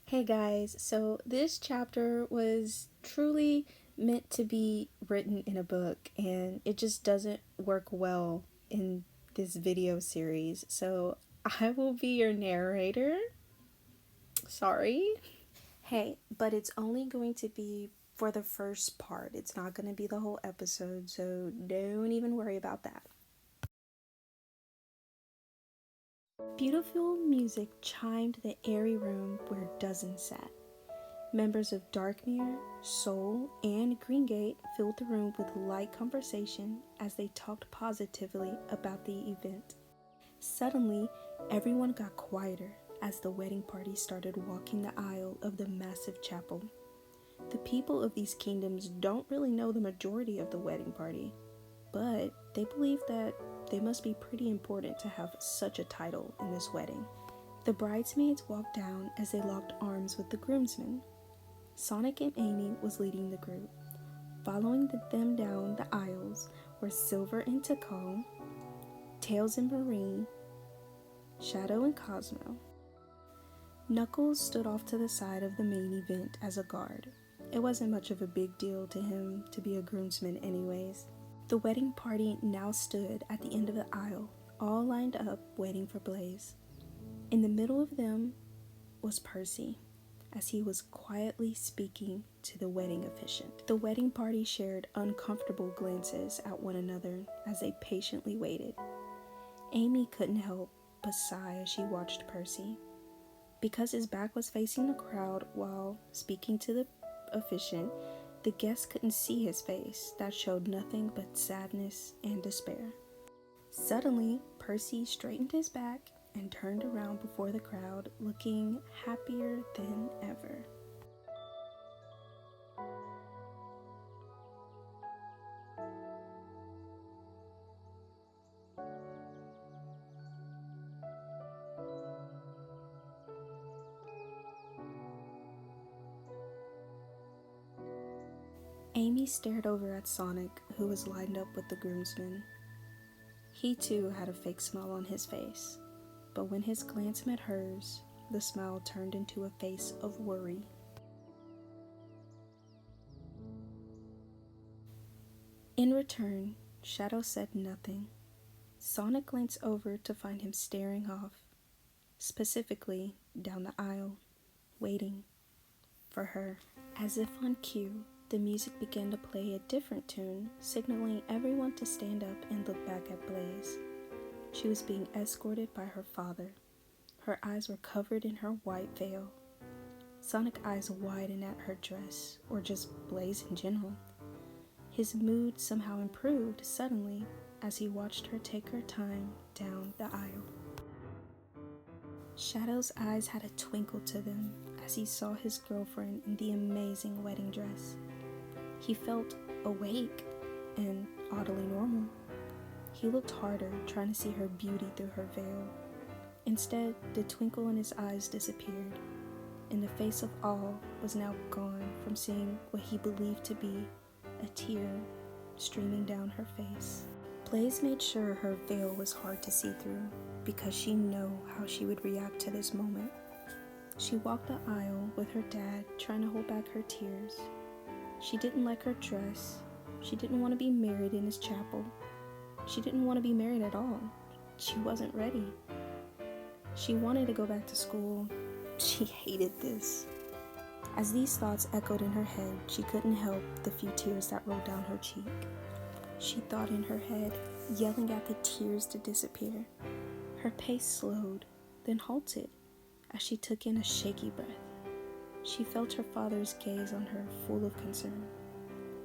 Hey guys, so this chapter was truly meant to be written in a book, and it just doesn't work well in this video series. So I will be your narrator. Sorry. Hey, but it's only going to be for the first part. It's not going to be the whole episode, so don't even worry about that. Beautiful music chimed the airy room where dozens sat. Members of Darkmere, Soul, and Greengate filled the room with light conversation as they talked positively about the event. Suddenly, everyone got quieter as the wedding party started walking the aisle of the massive chapel. The people of these kingdoms don't really know the majority of the wedding party, but they believe that they must be pretty important to have such a title in this wedding. The bridesmaids walked down as they locked arms with the groomsmen. Sonic and Amy was leading the group. Following them down the aisles were Silver and Tikal, Tails and Marine, Shadow and Cosmo. Knuckles stood off to the side of the main event as a guard. It wasn't much of a big deal to him to be a groomsman anyways. The wedding party now stood at the end of the aisle, all lined up waiting for Blaze. In the middle of them was Percy, as he was quietly speaking to the wedding officiant. The wedding party shared uncomfortable glances at one another as they patiently waited. Amy couldn't help but sigh as she watched Percy. Because his back was facing the crowd while speaking to the officiant, the guests couldn't see his face that showed nothing but sadness and despair. Suddenly, Percy straightened his back and turned around before the crowd, looking happier than ever. Amy stared over at Sonic, who was lined up with the groomsmen. He too had a fake smile on his face, but when his glance met hers, the smile turned into a face of worry. In return, Shadow said nothing. Sonic glanced over to find him staring off, specifically down the aisle, waiting for her. As if on cue, the music began to play a different tune, signaling everyone to stand up and look back at Blaze. She was being escorted by her father. Her eyes were covered in her white veil. Sonic eyes widened at her dress, or just Blaze in general. His mood somehow improved suddenly as he watched her take her time down the aisle. Shadow's eyes had a twinkle to them as he saw his girlfriend in the amazing wedding dress. He felt awake and oddly normal. He looked harder, trying to see her beauty through her veil. Instead, the twinkle in his eyes disappeared, and the face of awe was now gone from seeing what he believed to be a tear streaming down her face. Blaze made sure her veil was hard to see through because she knew how she would react to this moment. She walked the aisle with her dad, trying to hold back her tears. She didn't like her dress. She didn't want to be married in his chapel. She didn't want to be married at all. She wasn't ready. She wanted to go back to school. She hated this. As these thoughts echoed in her head, she couldn't help the few tears that rolled down her cheek. She thought in her head, yelling at the tears to disappear. Her pace slowed, then halted, as she took in a shaky breath. She felt her father's gaze on her, full of concern.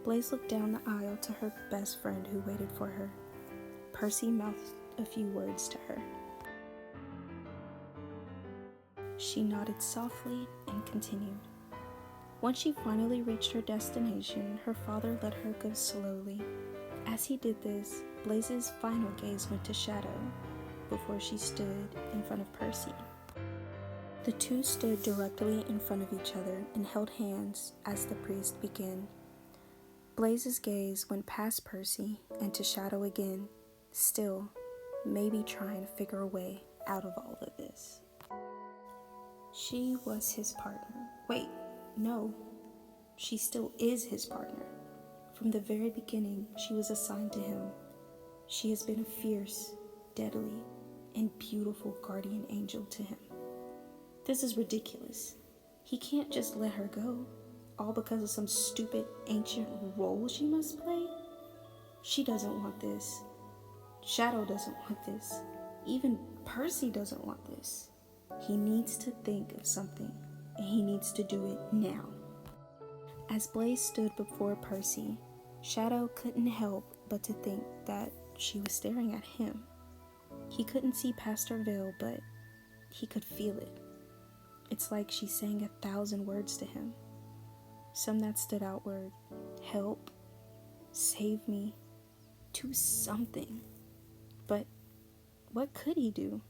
Blaze looked down the aisle to her best friend who waited for her. Percy mouthed a few words to her. She nodded softly and continued. Once she finally reached her destination, her father let her go slowly. As he did this, Blaze's final gaze went to Shadow before she stood in front of Percy. The two stood directly in front of each other and held hands as the priest began. Blaze's gaze went past Percy and to Shadow again, still, maybe trying to figure a way out of all of this. She was his partner. Wait, no, she still is his partner. From the very beginning, she was assigned to him. She has been a fierce, deadly, and beautiful guardian angel to him. This is ridiculous. He can't just let her go, all because of some stupid ancient role she must play. She doesn't want this. Shadow doesn't want this. Even Percy doesn't want this. He needs to think of something, and he needs to do it now. As Blaze stood before Percy, Shadow couldn't help but to think that she was staring at him. He couldn't see past her veil, but he could feel it. It's like she sang 1,000 words to him. Some that stood out were help, save me, do something. But what could he do?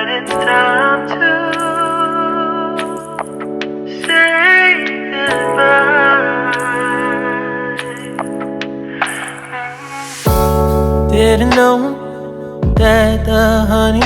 but it's time to say goodbye. Didn't know that the honeymoon